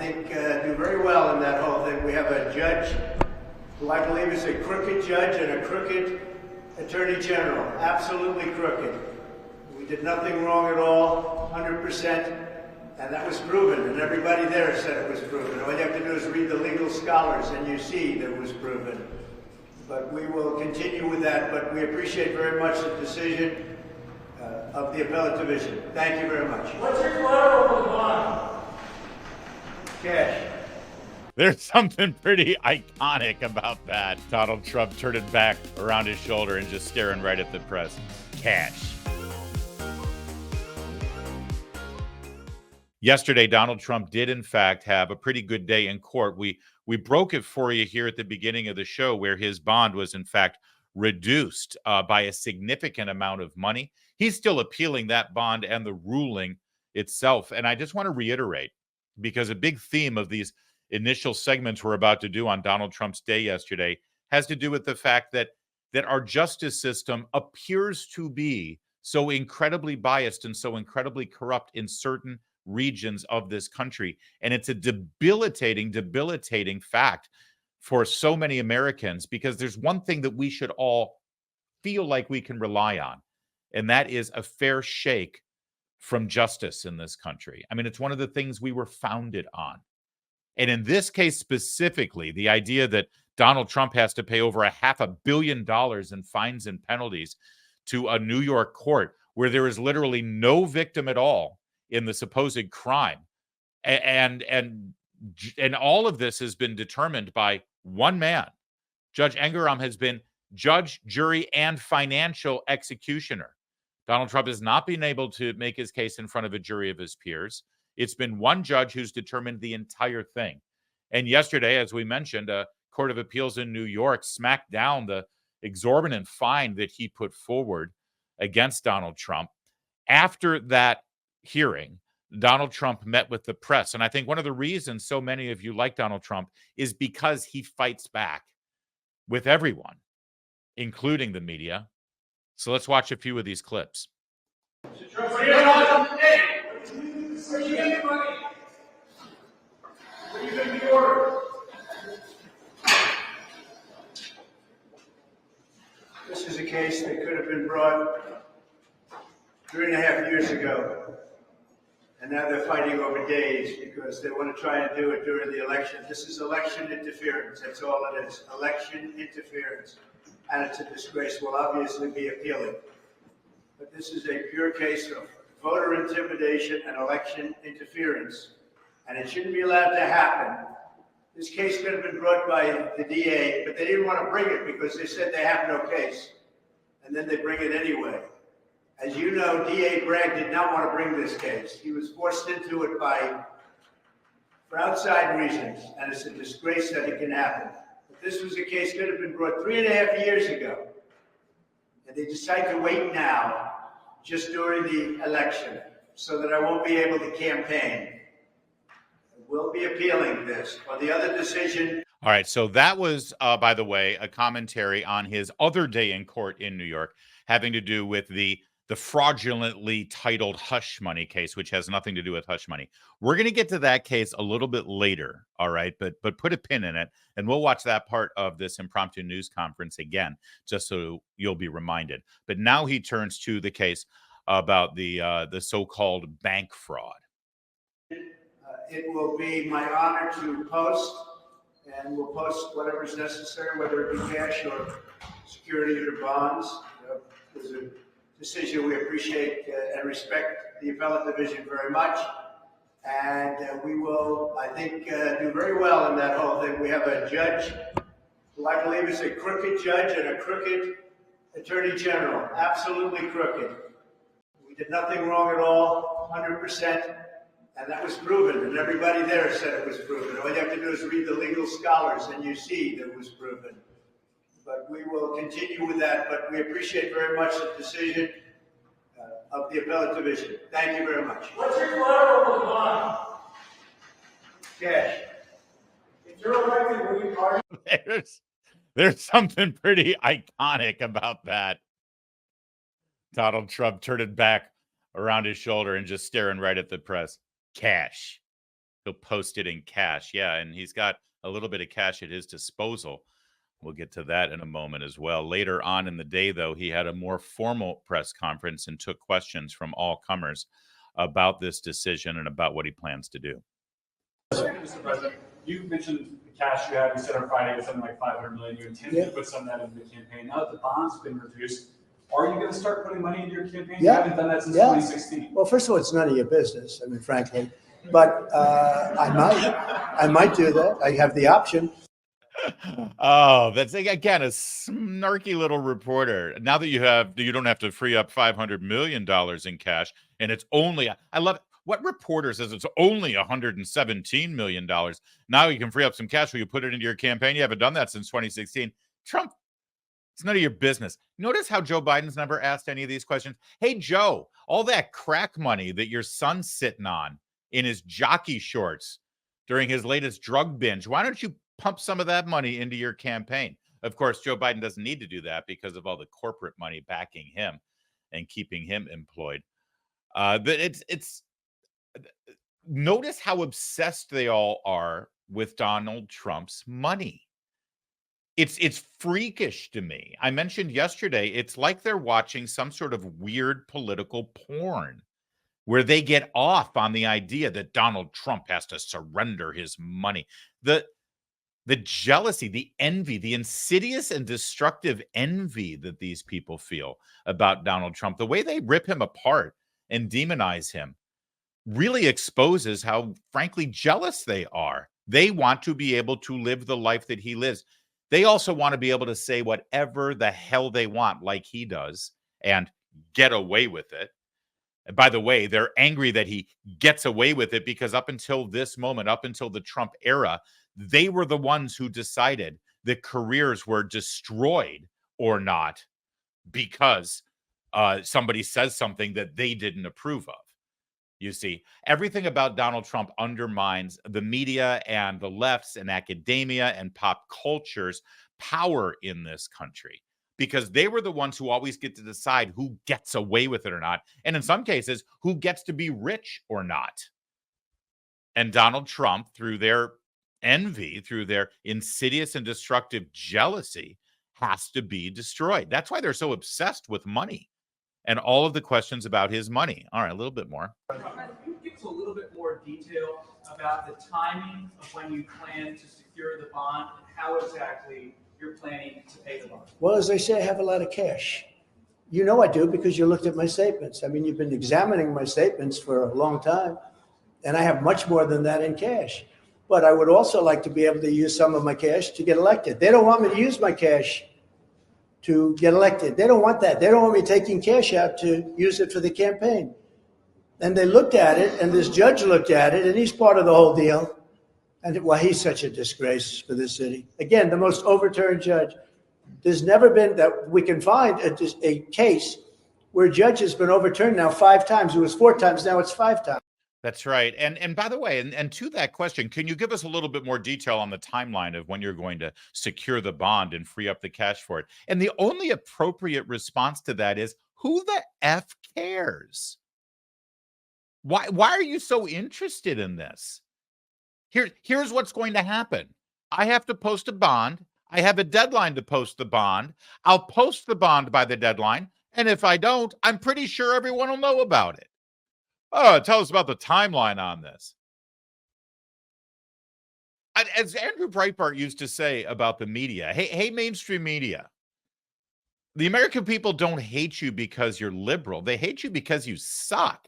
think, do very well in that whole thing. We have a judge who I believe is a crooked judge and a crooked attorney general, absolutely crooked. We did nothing wrong at all, 100%, and that was proven, and everybody there said it was proven. All you have to do is read the legal scholars, and you see that it was proven. But we will continue with that, but we appreciate very much the decision of the appellate division. Thank you very much. What's your collateral for the bond? Cash. There's something pretty iconic about that. Donald Trump turning back around his shoulder and just staring right at the press. Cash. Yesterday, Donald Trump did, in fact, have a pretty good day in court. We broke it for you here at the beginning of the show where his bond was, in fact, reduced by a significant amount of money. He's still appealing that bond and the ruling itself. And I just want to reiterate, because a big theme of these initial segments we're about to do on Donald Trump's day yesterday has to do with the fact that our justice system appears to be so incredibly biased and so incredibly corrupt in certain regions of this country. And it's a debilitating fact for so many Americans, because there's one thing that we should all feel like we can rely on, and that is a fair shake from justice in this country. I mean, it's one of the things we were founded on. And in this case specifically, the idea that Donald Trump has to pay over $500 million in fines and penalties to a New York court where there is literally no victim at all in the supposed crime. And all of this has been determined by one man. Judge Engeram has been judge, jury, and financial executioner. Donald Trump has not been able to make his case in front of a jury of his peers. It's been one judge who's determined the entire thing. And yesterday, as we mentioned, a court of appeals in New York smacked down the exorbitant fine that he put forward against Donald Trump. After that hearing, Donald Trump met with the press. And I think one of the reasons so many of you like Donald Trump is because he fights back with everyone, including the media. So let's watch a few of these clips. What are you on today? Where are you getting money? What are you going to be ordered? This is a case that could have been brought 3.5 years ago. And now they're fighting over days because they want to try and do it during the election. This is election interference. That's all it is. Election interference. And it's a disgrace. We'll obviously be appealing. But this is a pure case of voter intimidation and election interference. And it shouldn't be allowed to happen. This case could have been brought by the DA, but they didn't want to bring it because they said they have no case. And then they bring it anyway. As you know, DA Bragg did not want to bring this case. He was forced into it for outside reasons, and it's a disgrace that it can happen. But this was a case that could have been brought 3.5 years ago, and they decide to wait now, just during the election, so that I won't be able to campaign. We'll be appealing this. On the other decision. All right, so that was, by the way, a commentary on his other day in court in New York, having to do with the fraudulently titled hush money case, which has nothing to do with hush money. We're going to get to that case a little bit later, all right? But put a pin in it, and we'll watch that part of this impromptu news conference again, just so you'll be reminded. But now he turns to the case about the so-called bank fraud. It will be my honor to post, and we'll post whatever is necessary, whether it be cash or security or bonds. There's a decision. We appreciate and respect the appellate division very much. And we will, I think, do very well in that whole thing. We have a judge who I believe is a crooked judge and a crooked attorney general, absolutely crooked. We did nothing wrong at all, 100%. And that was proven, and everybody there said it was proven. All you have to do is read the legal scholars, and you see that it was proven. But we will continue with that, but we appreciate very much the decision of the appellate division. Thank you very much. What's your collateral for the bond? Cash. If you're elected, will you pardon? There's something pretty iconic about that. Donald Trump turning back around his shoulder and just staring right at the press. Cash. He'll post it in cash. Yeah, and he's got a little bit of cash at his disposal. We'll get to that in a moment as well. Later on in the day, though, he had a more formal press conference and took questions from all comers about this decision and about what he plans to do. Mr. President, you mentioned the cash you have. You said on Friday was something like $500 million. You intended to put some of that into the campaign. Now that the bond's been reduced, are you going to start putting money into your campaign? You haven't done that since 2016. Well, first of all, it's none of your business. I mean, frankly, but I might do that. I have the option. Oh, that's again a snarky little reporter. Now that you don't have to free up $500 million in cash, and it's only, I love it. What reporter says it's only $117 million? Now you can free up some cash where you put it into your campaign. You haven't done that since 2016. Trump, it's none of your business. Notice how Joe Biden's never asked any of these questions. Hey, Joe, all that crack money that your son's sitting on in his jockey shorts during his latest drug binge, why don't you pump some of that money into your campaign? Of course, Joe Biden doesn't need to do that because of all the corporate money backing him and keeping him employed. But it's notice how obsessed they all are with Donald Trump's money. It's freakish to me. I mentioned yesterday, it's like they're watching some sort of weird political porn where they get off on the idea that Donald Trump has to surrender his money. The jealousy, the envy, the insidious and destructive envy that these people feel about Donald Trump, the way they rip him apart and demonize him, really exposes how, frankly, jealous they are. They want to be able to live the life that he lives. They also want to be able to say whatever the hell they want, like he does, and get away with it. And by the way, they're angry that he gets away with it because up until this moment, up until the Trump era, they were the ones who decided that careers were destroyed or not because somebody says something that they didn't approve of. You see, everything about Donald Trump undermines the media and the lefts and academia and pop culture's power in this country because they were the ones who always get to decide who gets away with it or not. And in some cases, who gets to be rich or not. And Donald Trump, through their envy, through their insidious and destructive jealousy, has to be destroyed. That's why they're so obsessed with money and all of the questions about his money. All right, a little bit more. Can you give us a little bit more detail about the timing of when you plan to secure the bond and how exactly you're planning to pay the bond? Well, as I say, I have a lot of cash. You know I do because you looked at my statements. I mean, you've been examining my statements for a long time, and I have much more than that in cash. But I would also like to be able to use some of my cash to get elected. They don't want me to use my cash to get elected. They don't want that. They don't want me taking cash out to use it for the campaign. And they looked at it, and this judge looked at it, and he's part of the whole deal. And well, he's such a disgrace for this city. Again, the most overturned judge. There's never been that we can find a case where a judge has been overturned now 5 times. It was 4 times, now it's 5 times. That's right. And by the way, and to that question, can you give us a little bit more detail on the timeline of when you're going to secure the bond and free up the cash for it? And the only appropriate response to that is, who the F cares? Why are you so interested in this? Here's what's going to happen. I have to post a bond. I have a deadline to post the bond. I'll post the bond by the deadline. And if I don't, I'm pretty sure everyone will know about it. Oh, tell us about the timeline on this. As Andrew Breitbart used to say about the media, hey, mainstream media, the American people don't hate you because you're liberal. They hate you because you suck.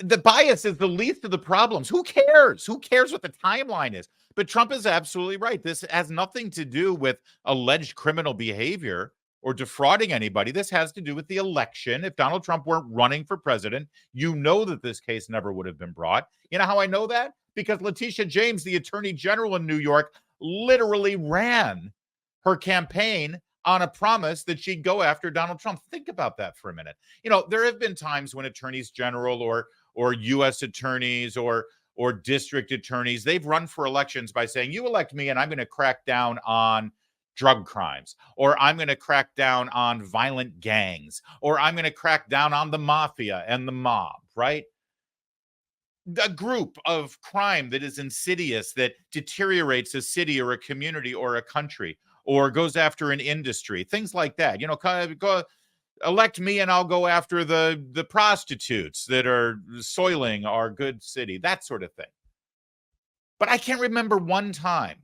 The bias is the least of the problems. Who cares? Who cares what the timeline is? But Trump is absolutely right. This has nothing to do with alleged criminal behavior or defrauding anybody. This has to do with the election. If Donald Trump weren't running for president, you know that this case never would have been brought. You know how I know that? Because Letitia James, the attorney general in New York, literally ran her campaign on a promise that she'd go after Donald Trump. Think about that for a minute. You know, there have been times when attorneys general or U.S. attorneys or district attorneys, they've run for elections by saying, you elect me and I'm going to crack down on drug crimes, or I'm going to crack down on violent gangs, or I'm going to crack down on the mafia and the mob, right? a group of crime that is insidious, that deteriorates a city or a community or a country, or goes after an industry, things like that. You know, go elect me and I'll go after the prostitutes that are soiling our good city, that sort of thing. But I can't remember one time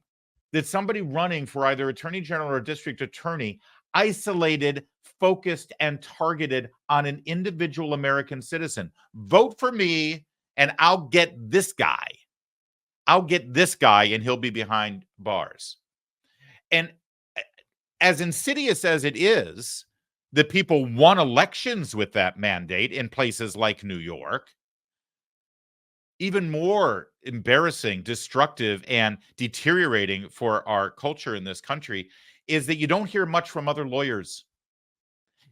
that somebody running for either attorney general or district attorney isolated, focused, and targeted on an individual American citizen. Vote for me and I'll get this guy. I'll get this guy and he'll be behind bars. And as insidious as it is that people won elections with that mandate in places like New York, even more embarrassing, destructive, and deteriorating for our culture in this country is that you don't hear much from other lawyers.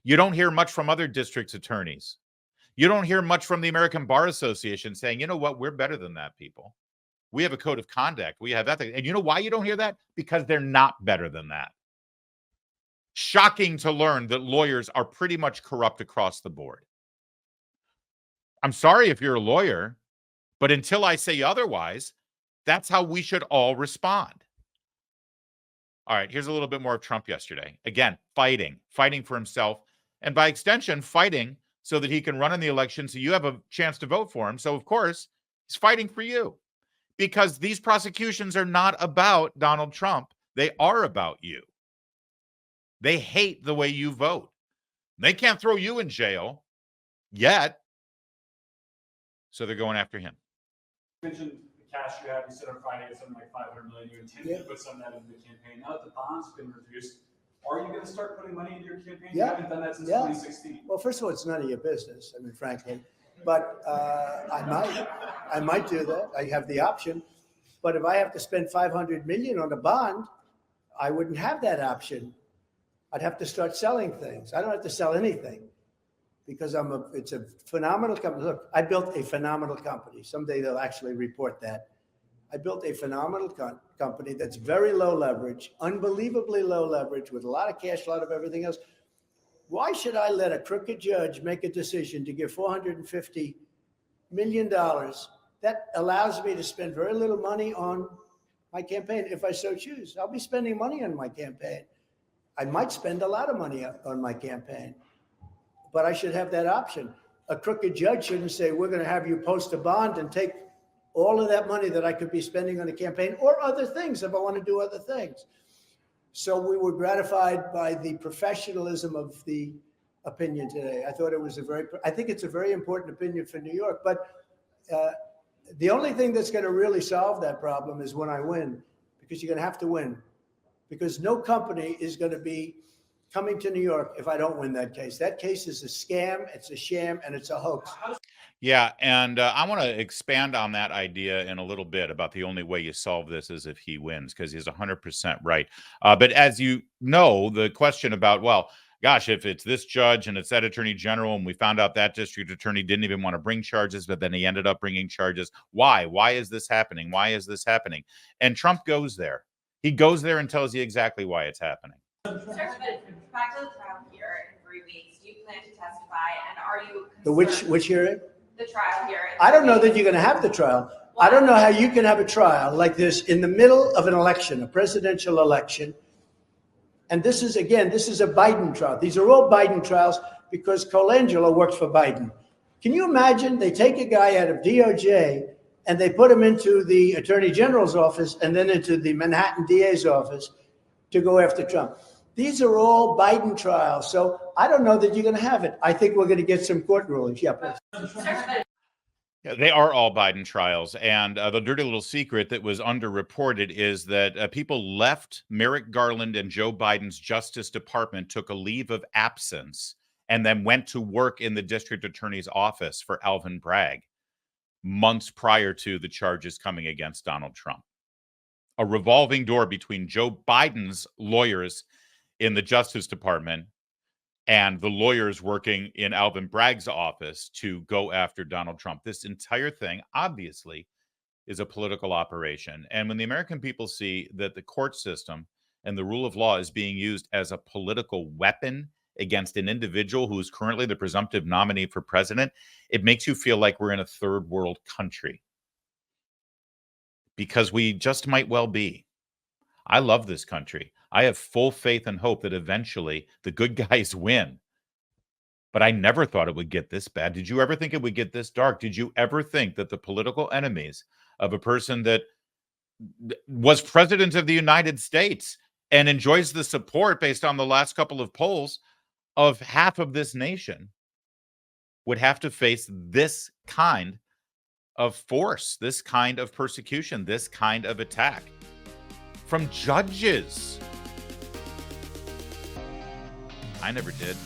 You don't hear much from other district attorneys. You don't hear much from the American Bar Association saying, you know what, we're better than that, people. We have a code of conduct. We have ethics. And you know why you don't hear that? Because they're not better than that. Shocking to learn that lawyers are pretty much corrupt across the board. I'm sorry if you're a lawyer, but until I say otherwise, that's how we should all respond. All right, here's a little bit more of Trump yesterday. Again, fighting for himself, and by extension, fighting so that he can run in the election so you have a chance to vote for him. So, of course, he's fighting for you because these prosecutions are not about Donald Trump. They are about you. They hate the way you vote. They can't throw you in jail yet. So they're going after him. You mentioned the cash you have. You said on Friday it's something like $500 million. You intended to put some of that into the campaign. Now that the bond's been reduced, are you going to start putting money into your campaign? You haven't done that since 2016. Well, first of all, it's none of your business. I mean, frankly, but I might do that. I have the option. But if I have to spend $500 million on a bond, I wouldn't have that option. I'd have to start selling things. I don't have to sell anything because it's a phenomenal company. Look, I built a phenomenal company. Someday they'll actually report that. I built a phenomenal company that's very low leverage, unbelievably low leverage, with a lot of cash, a lot of everything else. Why should I let a crooked judge make a decision to give $450 million that allows me to spend very little money on my campaign if I so choose? I'll be spending money on my campaign. I might spend a lot of money on my campaign, but I should have that option. A crooked judge shouldn't say, we're going to have you post a bond and take all of that money that I could be spending on a campaign or other things if I want to do other things. So we were gratified by the professionalism of the opinion today. I thought it was I think it's a very important opinion for New York, but the only thing that's going to really solve that problem is when I win, because you're going to have to win, because no company is going to be coming to New York if I don't win that case. That case is a scam, it's a sham, and it's a hoax. Yeah, and I want to expand on that idea in a little bit about the only way you solve this is if he wins, because he's 100% right. But as you know, the question about, well, gosh, if it's this judge and it's that attorney general, and we found out that district attorney didn't even want to bring charges, but then he ended up bringing charges. Why? Why is this happening? Why is this happening? And Trump goes there. He goes there and tells you exactly why it's happening. Sir, but back to the trial here in 3 weeks. Do you plan to testify? And are you The which hearing? The trial here. I don't know that you're going to have the trial. I don't know how you can have a trial like this in the middle of an election, a presidential election. And this is a Biden trial. These are all Biden trials because Colangelo works for Biden. Can you imagine they take a guy out of DOJ and they put him into the Attorney General's office and then into the Manhattan DA's office to go after Trump? These are all Biden trials. So I don't know that you're going to have it. I think we're going to get some court rulings. Yeah, please. Yeah, they are all Biden trials. And the dirty little secret that was underreported is that people left Merrick Garland and Joe Biden's Justice Department, took a leave of absence, and then went to work in the district attorney's office for Alvin Bragg months prior to the charges coming against Donald Trump. A revolving door between Joe Biden's lawyers in the Justice Department and the lawyers working in Alvin Bragg's office to go after Donald Trump. This entire thing, obviously, is a political operation. And when the American people see that the court system and the rule of law is being used as a political weapon against an individual who is currently the presumptive nominee for president, it makes you feel like we're in a third world country. Because we just might well be. I love this country. I have full faith and hope that eventually the good guys win. But I never thought it would get this bad. Did you ever think it would get this dark? Did you ever think that the political enemies of a person that was president of the United States and enjoys the support based on the last couple of polls of half of this nation would have to face this kind of force, this kind of persecution, this kind of attack from judges? I never did.